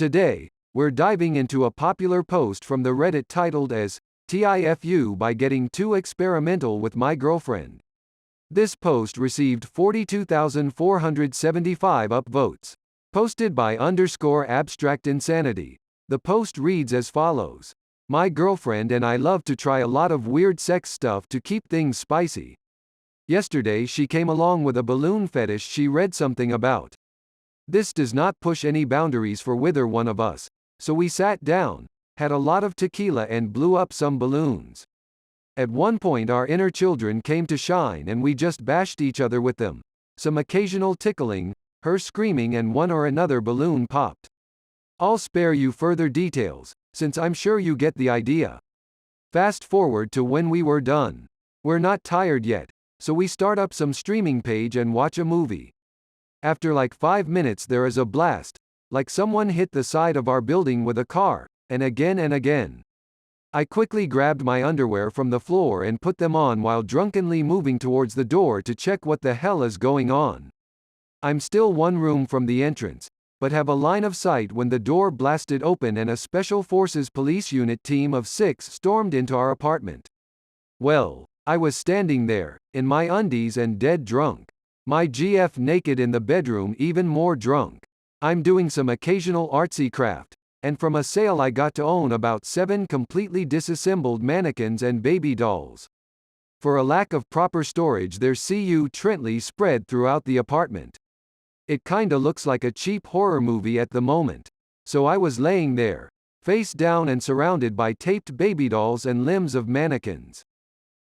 Today, we're diving into a popular post from the Reddit titled as "TIFU by getting too experimental with my girlfriend." This post received 42,475 upvotes. Posted by _abstract insanity. The post reads as follows. My girlfriend and I love to try a lot of weird sex stuff to keep things spicy. Yesterday she came along with a balloon fetish she read something about. This does not push any boundaries for either one of us, so we sat down, had a lot of tequila and blew up some balloons. At one point our inner children came to shine and we just bashed each other with them. Some occasional tickling, her screaming and one or another balloon popped. I'll spare you further details, since I'm sure you get the idea. Fast forward to when we were done. We're not tired yet, so we start up some streaming page and watch a movie. After like 5 minutes there is a blast, like someone hit the side of our building with a car, and again and again. I quickly grabbed my underwear from the floor and put them on while drunkenly moving towards the door to check what the hell is going on. I'm still one room from the entrance, but have a line of sight when the door blasted open and a Special Forces police unit team of 6 stormed into our apartment. Well, I was standing there, in my undies and dead drunk. My GF naked in the bedroom, even more drunk. I'm doing some occasional artsy craft, and from a sale I got to own about 7 completely disassembled mannequins and baby dolls. For a lack of proper storage there's CU Trentley spread throughout the apartment. It kinda looks like a cheap horror movie at the moment. So I was laying there, face down and surrounded by taped baby dolls and limbs of mannequins.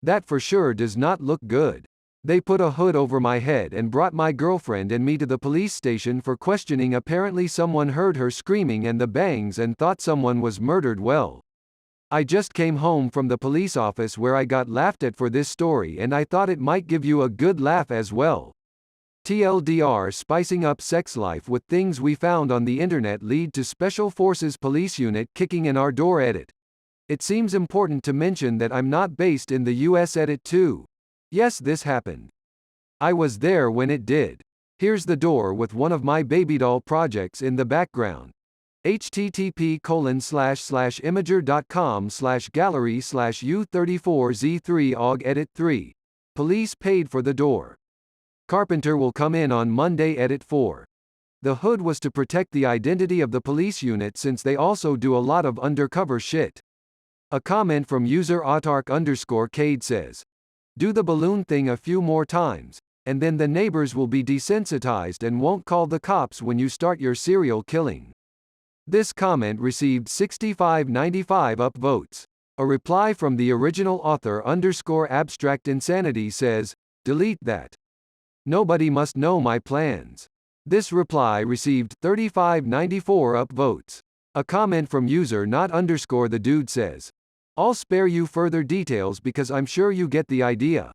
That for sure does not look good. They put a hood over my head and brought my girlfriend and me to the police station for questioning. Apparently someone heard her screaming and the bangs and thought someone was murdered. Well, I just came home from the police office where I got laughed at for this story and I thought it might give you a good laugh as well. TLDR, spicing up sex life with things we found on the internet lead to Special Forces police unit kicking in our door. Edit. It seems important to mention that I'm not based in the US. Edit 2. Yes, this happened. I was there when it did. Here's the door with one of my baby doll projects in the background. http://imager.com/gallery/u34z3 Edit 3. Police paid for the door. Carpenter will come in on Monday. Edit 4. The hood was to protect the identity of the police unit since they also do a lot of undercover shit. A comment from user autark_cade says, "Do the balloon thing a few more times, and then the neighbors will be desensitized and won't call the cops when you start your serial killing." This comment received 6595 upvotes. A reply from the original author _abstract insanity says, "Delete that. Nobody must know my plans." This reply received 3594 upvotes. A comment from user not_the dude says, "I'll spare you further details because I'm sure you get the idea.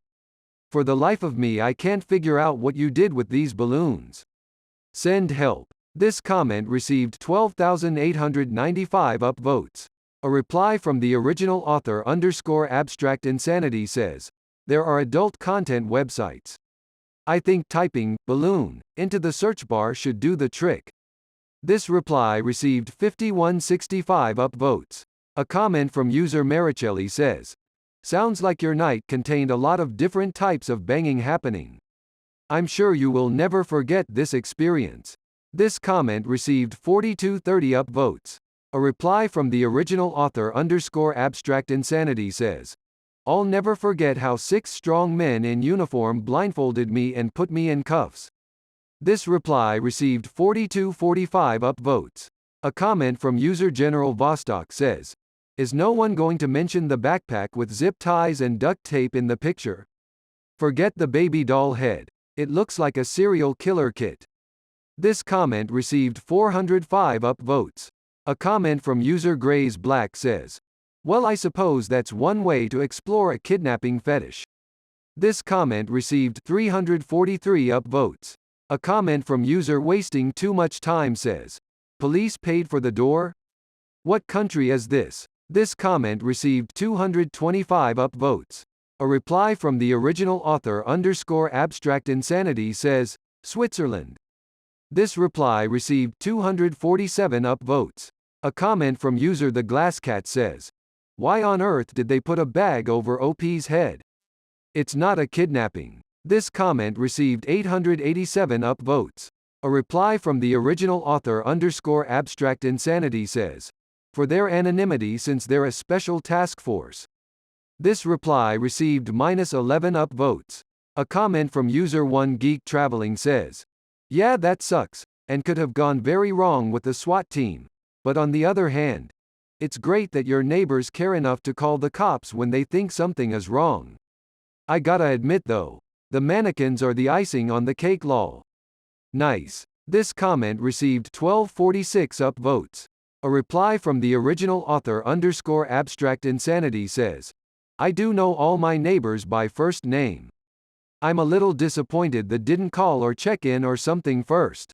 For the life of me I can't figure out what you did with these balloons. Send help." This comment received 12,895 upvotes. A reply from the original author _abstract insanity says, "There are adult content websites. I think typing balloon into the search bar should do the trick." This reply received 5165 upvotes. A comment from user Maricelli says, "Sounds like your night contained a lot of different types of banging happening. I'm sure you will never forget this experience." This comment received 4230 upvotes. A reply from the original author _abstract insanity says, "I'll never forget how 6 strong men in uniform blindfolded me and put me in cuffs." This reply received 4245 upvotes. A comment from user General Vostok says, "Is no one going to mention the backpack with zip ties and duct tape in the picture? Forget the baby doll head. It looks like a serial killer kit." This comment received 405 upvotes. A comment from user Grays Black says, "Well, I suppose that's one way to explore a kidnapping fetish." This comment received 343 upvotes. A comment from user Wasting Too Much Time says, "Police paid for the door? What country is this?" This comment received 225 upvotes. A reply from the original author _abstract insanity says, "Switzerland." This reply received 247 upvotes. A comment from user The Glass Cat says, "Why on earth did they put a bag over OP's head? It's not a kidnapping." This comment received 887 upvotes. A reply from the original author _abstract insanity says, "For their anonymity since they're a special task force." This reply received -11 upvotes. A comment from user One Geek Traveling says, "Yeah, that sucks, and could have gone very wrong with the SWAT team. But on the other hand, it's great that your neighbors care enough to call the cops when they think something is wrong. I gotta admit though, the mannequins are the icing on the cake lol." Nice. This comment received 1246 upvotes. A reply from the original author _abstract insanity says, "I do know all my neighbors by first name. I'm a little disappointed that didn't call or check in or something first."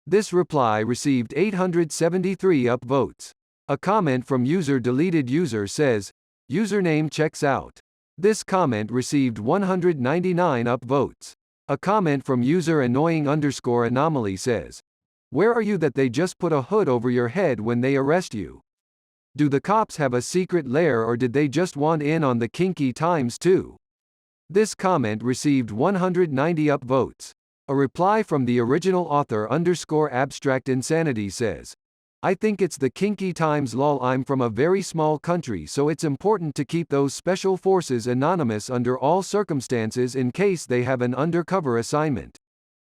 This reply received 873 upvotes. A comment from user Deleted User says, "Username checks out." This comment received 199 upvotes. A comment from user Annoying _anomaly says, "Where are you that they just put a hood over your head when they arrest you? Do the cops have a secret lair or did they just want in on the kinky times too?" This comment received 190 upvotes. A reply from the original author _abstract insanity says, "I think it's the kinky times lol. I'm from a very small country so it's important to keep those special forces anonymous under all circumstances in case they have an undercover assignment."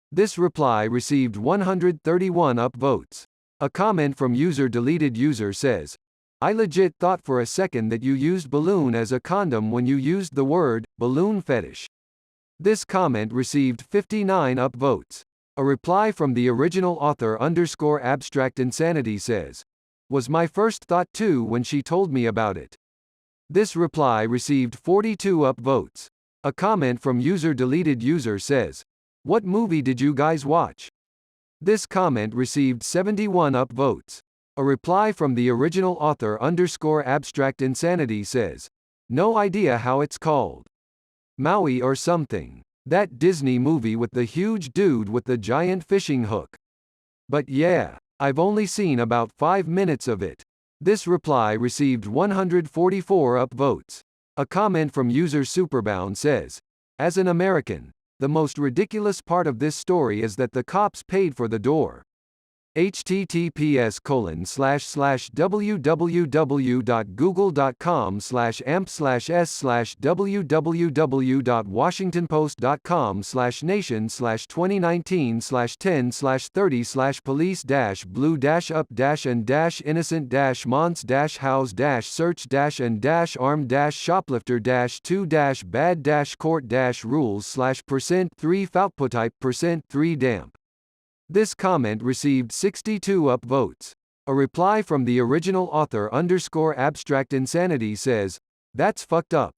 This reply received 131 upvotes. A comment from user Deleted User says, "I legit thought for a second that you used balloon as a condom when you used the word balloon fetish." This comment received 59 upvotes. A reply from the original author _abstract insanity says, "Was my first thought too when she told me about it." This reply received 42 upvotes. A comment from user Deleted User says, "What movie did you guys watch?" This comment received 71 upvotes. A reply from the original author _abstract insanity says, "No idea how it's called. Maui or something. That Disney movie with the huge dude with the giant fishing hook. But yeah, I've only seen about 5 minutes of it." This reply received 144 upvotes. A comment from user Superbound says, "As an American, the most ridiculous part of this story is that the cops paid for the door. https://www.google.com/amp/s/www.washingtonpost.com/nation/2019/10/30/police-arm-house-search-and-dash-innocent-months-house-search-and-dash-arm-shopifter-2-bad-court-rules/% 3 A reply from the original author _abstract insanity says, "That's fucked up."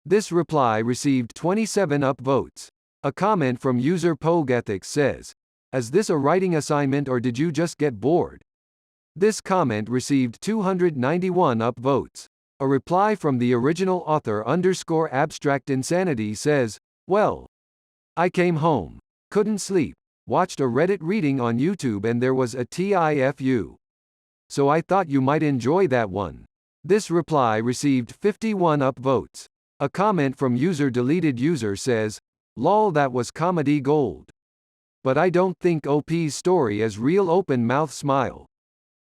This reply received 27 upvotes. A comment from user Pogue Ethics says, "Is this a writing assignment or did you just get bored?" This comment received 291 upvotes. A reply from the original author _abstract insanity says, "Well, I came home, couldn't sleep, watched a Reddit reading on YouTube and there was a TIFU. So I thought you might enjoy that one." This reply received 51 upvotes. A comment from user Deleted User says, "Lol, that was comedy gold. But I don't think OP's story is real. Open mouth smile."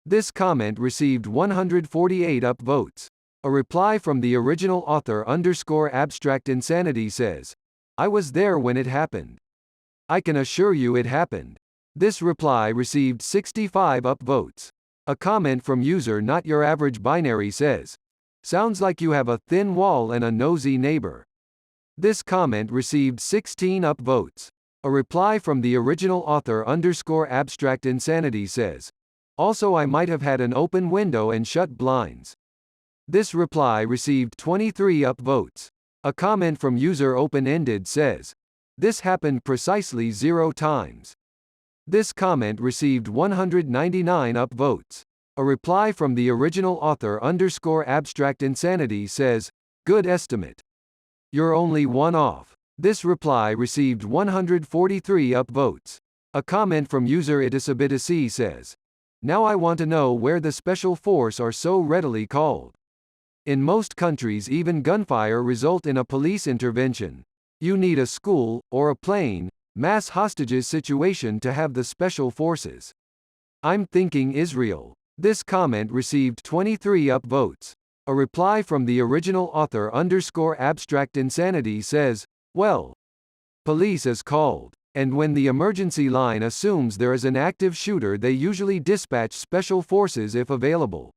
This comment received 148 upvotes. A reply from the original author _abstract insanity says, "I was there when it happened. I can assure you it happened." This reply received 65 upvotes. A comment from user Not Your Average Binary says, "Sounds like you have a thin wall and a nosy neighbor." This comment received 16 upvotes. A reply from the original author _abstract insanity says, "Also I might have had an open window and shut blinds." This reply received 23 upvotes. A comment from user Open-Ended says, "This happened precisely 0 times." This comment received 199 upvotes. A reply from the original author _abstract insanity says, "Good estimate. You're only one off." This reply received 143 upvotes. A comment from user itisabitisi says, now I want to know where the special force are so readily called. In most countries even gunfire result in a police intervention. You need a school, or a plane, mass hostages situation to have the special forces. I'm thinking Israel. This comment received 23 upvotes. A reply from the original author _abstract insanity says, well, police is called. And when the emergency line assumes there is an active shooter they usually dispatch special forces if available.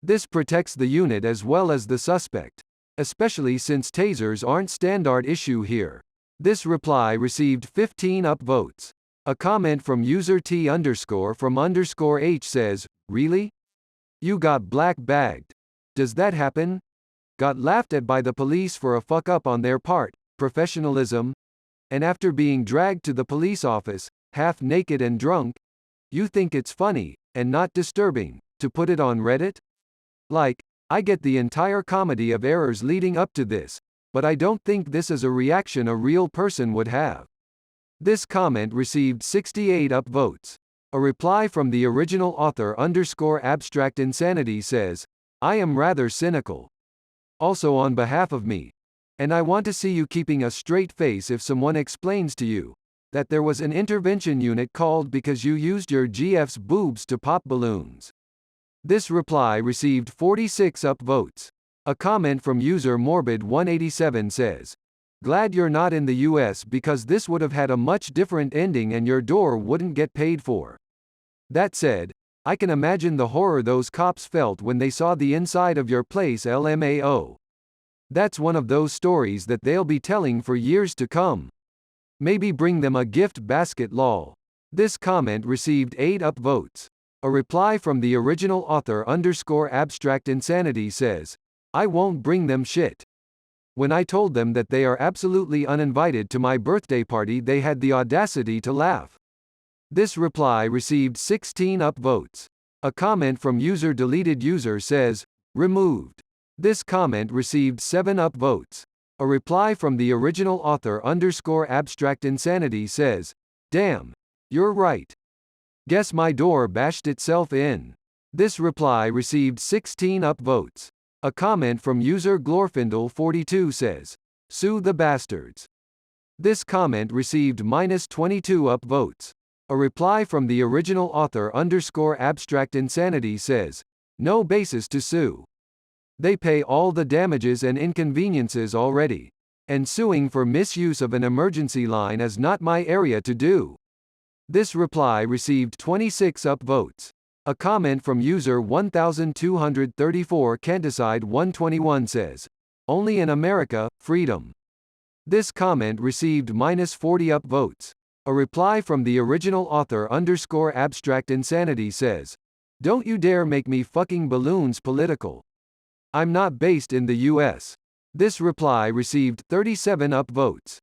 This protects the unit as well as the suspect. Especially since tasers aren't standard issue here. This reply received 15 upvotes. A comment from user T_from_H says, really? You got black bagged. Does that happen? Got laughed at by the police for a fuck up on their part, professionalism? And after being dragged to the police office, half naked and drunk, you think it's funny, and not disturbing, to put it on Reddit? Like, I get the entire comedy of errors leading up to this, but I don't think this is a reaction a real person would have. This comment received 68 upvotes. A reply from the original author _abstract insanity says, I am rather cynical. Also on behalf of me. And I want to see you keeping a straight face if someone explains to you that there was an intervention unit called because you used your GF's boobs to pop balloons. This reply received 46 upvotes. A comment from user Morbid187 says, glad you're not in the US because this would have had a much different ending and your door wouldn't get paid for. That said, I can imagine the horror those cops felt when they saw the inside of your place LMAO. That's one of those stories that they'll be telling for years to come. Maybe bring them a gift basket lol. This comment received 8 upvotes. A reply from the original author _abstract insanity says, I won't bring them shit. When I told them that they are absolutely uninvited to my birthday party they had the audacity to laugh. This reply received 16 upvotes. A comment from user deleted user says, removed. This comment received 7 upvotes. A reply from the original author _abstract insanity says, damn, you're right. Guess my door bashed itself in. This reply received 16 upvotes. A comment from user Glorfindel42 says, sue the bastards. This comment received -22 upvotes. A reply from the original author _abstract insanity says, no basis to sue. They pay all the damages and inconveniences already. And suing for misuse of an emergency line is not my area to do. This reply received 26 upvotes. A comment from user 1234 Canticide 121 says, only in America, freedom. This comment received -40 upvotes. A reply from the original author _abstract insanity says, don't you dare make me fucking balloons political. I'm not based in the US. This reply received 37 upvotes.